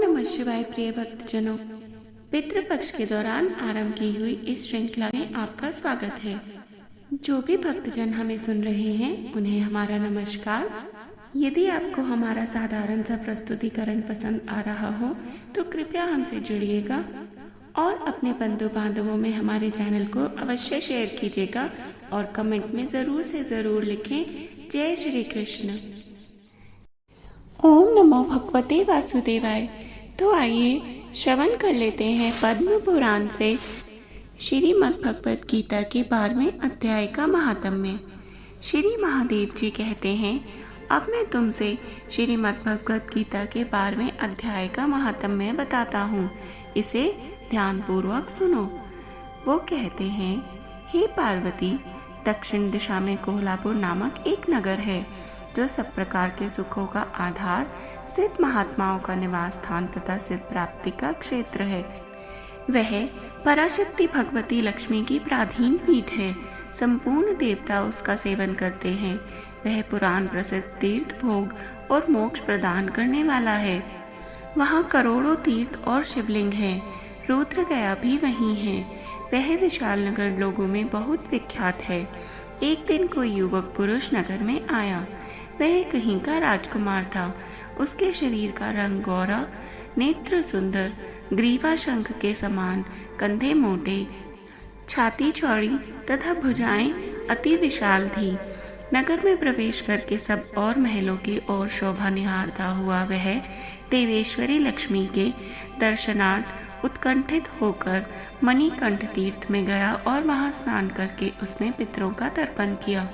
नमः शिवाय। प्रिय भक्तजनों, पितृपक्ष के दौरान आरंभ की हुई इस श्रृंखला में आपका स्वागत है। जो भी भक्तजन हमें सुन रहे हैं उन्हें हमारा नमस्कार। यदि आपको हमारा साधारण सा प्रस्तुतिकरण पसंद आ रहा हो तो कृपया हमसे जुड़िएगा और अपने बंधु बांधवों में हमारे चैनल को अवश्य शेयर कीजिएगा और कमेंट में ज़रूर से ज़रूर लिखें जय श्री कृष्ण। ओम नमो भगवते वासुदेवाय। तो आइए श्रवण कर लेते हैं पद्म पुराण से श्रीमद् भगवत गीता के 12वें अध्याय का महात्म्य। श्री महादेव जी कहते हैं, अब मैं तुमसे श्रीमद् भगवत गीता के 12वें अध्याय का महात्म्य बताता हूँ, इसे ध्यान पूर्वक सुनो। वो कहते हैं, हे पार्वती, दक्षिण दिशा में कोल्हापुर नामक एक नगर है जो सब प्रकार के सुखों का आधार, सिद्ध महात्माओं का निवास स्थान तथा सिद्ध प्राप्ति का क्षेत्र है। वह पराशक्ति भगवती लक्ष्मी की प्राधीन पीठ है। संपूर्ण देवता उसका सेवन करते हैं। वह पुराण प्रसिद्ध तीर्थ भोग और मोक्ष प्रदान करने वाला है। वहाँ करोड़ों तीर्थ और शिवलिंग हैं। रुद्र गया भी वहीं है। वह विशाल नगर लोगों में बहुत विख्यात है। एक दिन कोई युवक पुरुष नगर में आया। वह कहीं का राजकुमार था। उसके शरीर का रंग गौरा, नेत्र सुंदर, ग्रीवा शंख के समान, कंधे मोटे, छाती चौड़ी तथा भुजाएं अति विशाल थी। नगर में प्रवेश करके सब और महलों की ओर शोभा निहारता हुआ वह देवेश्वरी लक्ष्मी के दर्शनार्थ उत्कंठित होकर मणिकंठ तीर्थ में गया और वहां स्नान करके उसने पितरों का तर्पण किया।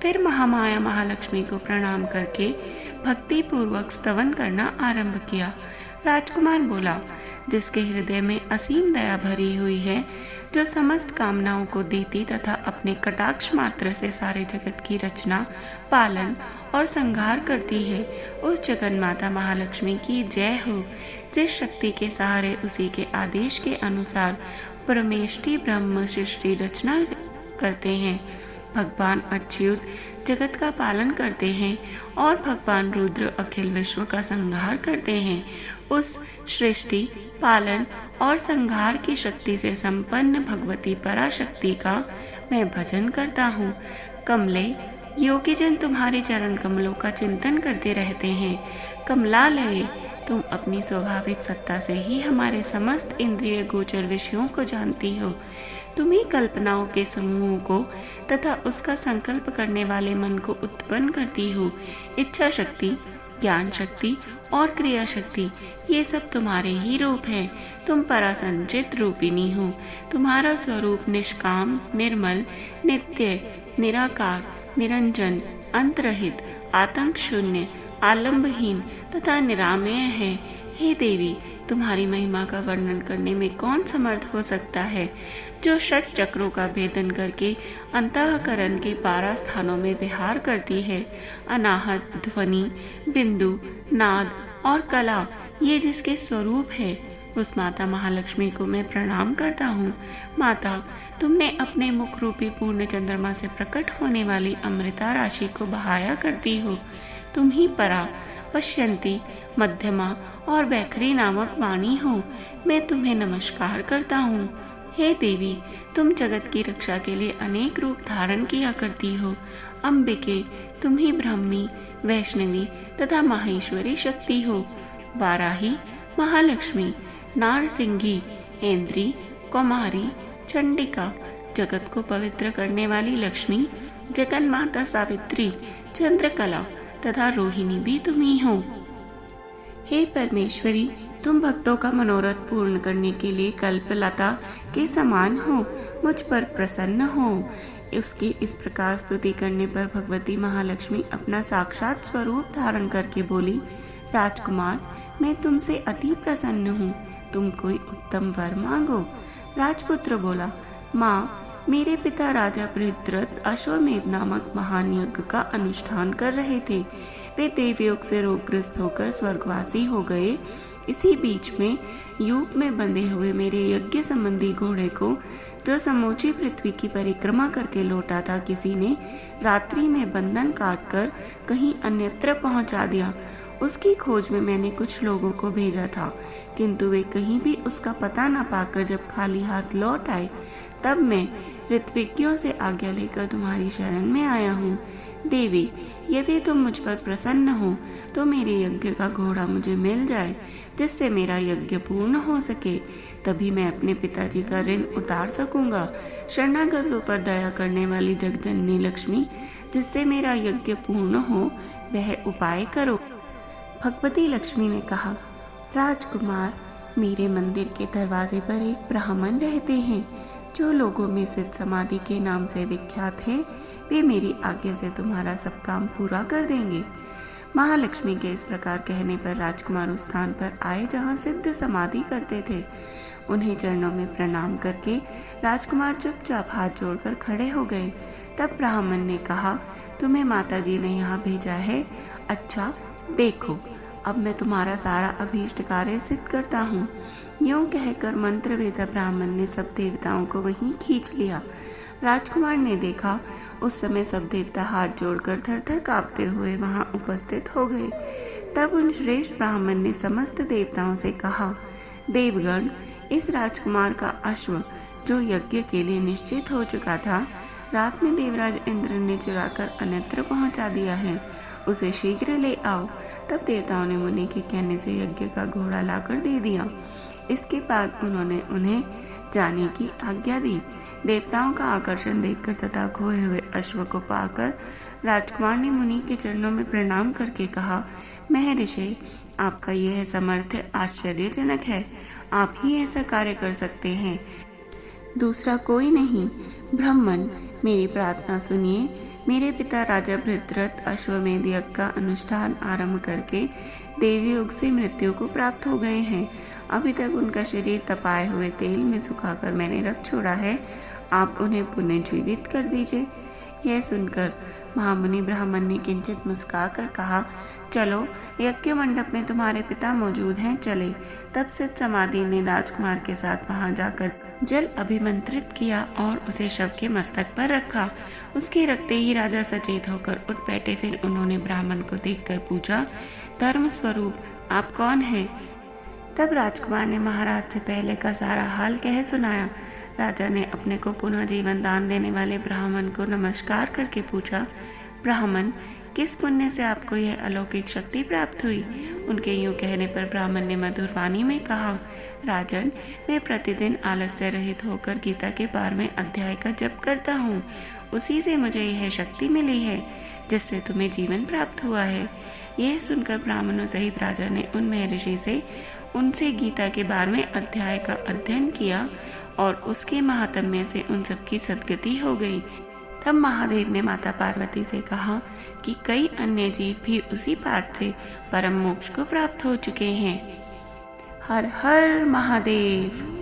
फिर महामाया महालक्ष्मी को प्रणाम करके भक्ति पूर्वक स्तवन करना आरंभ किया। राजकुमार बोला, जिसके हृदय में असीम दया भरी हुई है, जो समस्त कामनाओं को देती तथा अपने कटाक्ष मात्र से सारे जगत की रचना, पालन और संहार करती है, उस जगन माता महालक्ष्मी की जय हो। जिस शक्ति के सहारे उसी के आदेश के अनुसार परमेष्टि ब्रह्म सृष्टि रचना करते हैं, भगवान अच्युत जगत का पालन करते हैं और भगवान रुद्र अखिल विश्व का संहार करते हैं, उस सृष्टि, पालन और संहार की शक्ति से संपन्न भगवती पराशक्ति का मैं भजन करता हूँ। कमले, योगीजन तुम्हारे चरण कमलों का चिंतन करते रहते हैं। कमलालये, तुम अपनी स्वाभाविक सत्ता से ही हमारे समस्त इंद्रिय गोचर विषयों को जानती हो। तुम ही कल्पनाओं के समूहों को तथा उसका संकल्प करने वाले मन को उत्पन्न करती हो। इच्छा शक्ति, ज्ञान शक्ति और क्रिया शक्ति, ये सब तुम्हारे ही रूप हैं। तुम परासंचित रूपिणी हो। तुम्हारा स्वरूप निष्काम, निर्मल, नित्य, निराकार, निरंजन, अंतरहित, आतंक शून्य, आलंबहीन तथा निरामय है। हे देवी, तुम्हारी महिमा का वर्णन करने में कौन समर्थ हो सकता है, जो षट चक्रों का भेदन करके अंतःकरण के 12 स्थानों में विहार करती है। अनाहत, ध्वनि, बिंदु, नाद और कला, ये जिसके स्वरूप है, उस माता महालक्ष्मी को मैं प्रणाम करता हूँ। माता, तुमने अपने मुख रूपी पूर्ण चंद्रमा से प्रकट होने वाली अमृता राशि को बहाया करती हो। तुम ही परा, पश्यंती, मध्यमा और बैखरी नामक वाणी हो। मैं तुम्हें नमस्कार करता हूँ। हे देवी, तुम जगत की रक्षा के लिए अनेक रूप धारण किया करती हो। अंबिके, तुम ही ब्रह्मी, वैष्णवी तथा माहेश्वरी शक्ति हो। वाराही, महालक्ष्मी, नारसिंही, ऐन्द्री, कौमारी, चंडिका, जगत को पवित्र करने वाली लक्ष्मी, जगन माता सावित्री, चंद्रकला तथा रोहिणी भी तुम ही हो। हे परमेश्वरी, तुम भक्तों का मनोरथ पूर्ण करने के लिए कल्पलता के समान हो। मुझ पर प्रसन्न हो। उसकी इस प्रकार स्तुति करने पर भगवती महालक्ष्मी अपना साक्षात स्वरूप धारण करके बोली, राजकुमार, मैं तुमसे अति प्रसन्न हूँ। तुम कोई उत्तम वर मांगो। राजपुत्र बोला, माँ, मेरे पिता राजा बृहद्रथ अश्वमेध नामक महान यज्ञ का अनुष्ठान कर रहे थे। वे देवयोग से रोगग्रस्त होकर स्वर्गवासी हो गए। इसी बीच में यूप में बंधे हुए मेरे यज्ञ संबंधी घोड़े को, जो समूची पृथ्वी की परिक्रमा करके लौटा था, किसी ने रात्रि में बंधन काटकर कहीं अन्यत्र पहुंचा दिया। उसकी खोज में मैंने कुछ लोगों को भेजा था, किंतु वे कहीं भी उसका पता न पाकर जब खाली हाथ लौट आए, तब मैं ऋत्विज्ञों से आज्ञा लेकर तुम्हारी शरण में आया हूँ। देवी, यदि तुम मुझ पर प्रसन्न हो तो मेरे यज्ञ का घोड़ा मुझे मिल जाए, जिससे मेरा यज्ञ पूर्ण हो सके। तभी मैं अपने पिताजी का ऋण उतार सकूंगा। शरणागतों पर दया करने वाली जगजननी लक्ष्मी, जिससे मेरा यज्ञ पूर्ण हो, वह उपाय करो। भगवती लक्ष्मी ने कहा, राजकुमार, मेरे मंदिर के दरवाजे पर एक ब्राह्मण रहते हैं, जो लोगों में सिद्ध समाधि के नाम से विख्यात है। वे मेरी आज्ञा से तुम्हारा सब काम पूरा कर देंगे। महालक्ष्मी के इस प्रकार कहने पर राजकुमार उस स्थान पर आए जहाँ सिद्ध समाधि करते थे। उन्हें चरणों में प्रणाम करके राजकुमार चुपचाप हाथ जोड़कर खड़े हो गए। तब ब्राह्मण ने कहा, तुम्हें माताजी ने यहाँ भेजा है। अच्छा, देखो, अब मैं तुम्हारा सारा अभीष्ट कार्य सिद्ध करता हूँ। यूं कहकर मंत्रवेदा ब्राह्मण ने सब देवताओं को वहीं खींच लिया। राजकुमार ने देखा, उस समय सब देवता हाथ जोड़कर थर-थर कांपते हुए वहां उपस्थित हो गए। तब उन श्रेष्ठ ब्राह्मण ने समस्त देवताओं से कहा, देवगण, इस राजकुमार का अश्व, जो यज्ञ के लिए निश्चित हो चुका था, रात में देवराज इंद्र ने चुराकर अन्यत्र पहुंचा दिया है। उसे शीघ्र ले आओ। तब देवताओं ने मुनि के कहने से यज्ञ का घोड़ा लाकर दे दिया। इसके बाद उन्होंने उन्हें जाने की आज्ञा दी। देवताओं का आकर्षण देखकर तथा खोए हुए अश्व को पाकर राजकुमार ने मुनि के चरणों में प्रणाम करके कहा, महर्षि, आपका यह सामर्थ्य आश्चर्यजनक है। आप ही ऐसा कार्य कर सकते हैं, दूसरा कोई नहीं। ब्राह्मण, मेरी प्रार्थना सुनिए। मेरे पिता राजा भृत्रथ अश्वमेध यज्ञ का अनुष्ठान आरंभ करके देवी युग से मृत्यु को प्राप्त हो गए हैं। अभी तक उनका शरीर तपाए हुए तेल में सुखाकर मैंने रख छोड़ा है। आप उन्हें पुनर्जीवित कर दीजिए। यह सुनकर महामुनि ब्राह्मण ने किंचित मुस्कुराकर कहा, चलो, यज्ञ मंडप में तुम्हारे पिता मौजूद हैं, चले। तब सिद्ध समाधि ने राजकुमार के साथ वहां जाकर जल अभिमंत्रित किया और उसे शव के मस्तक पर रखा। उसके रखते ही राजा सचेत होकर उठ बैठे। फिर उन्होंने ब्राह्मण को देखकर पूछा, धर्म स्वरूप, आप कौन हैं? तब राजकुमार ने महाराज से पहले का सारा हाल कह सुनाया। राजा ने अपने को पुनः जीवन दान देने वाले ब्राह्मण को नमस्कार करके पूछा, ब्राह्मण, किस पुण्य से आपको यह अलौकिक शक्ति प्राप्त हुई? उनके यूं कहने पर ब्राह्मण ने मधुर वाणी में कहा, राजन, मैं प्रतिदिन आलस्य रहित होकर गीता के 12वें अध्याय का जप करता हूँ। उसी से मुझे यह शक्ति मिली है, जिससे तुम्हें जीवन प्राप्त हुआ है। यह सुनकर ब्राह्मणों सहित राजा ने उन महर्षि से उनसे गीता के 12वें अध्याय का अध्ययन किया और उसके महात्म्य से उन सबकी सद्गति हो गई। तब महादेव ने माता पार्वती से कहा कि कई अन्य जीव भी उसी पाठ से परम मोक्ष को प्राप्त हो चुके हैं। हर हर महादेव।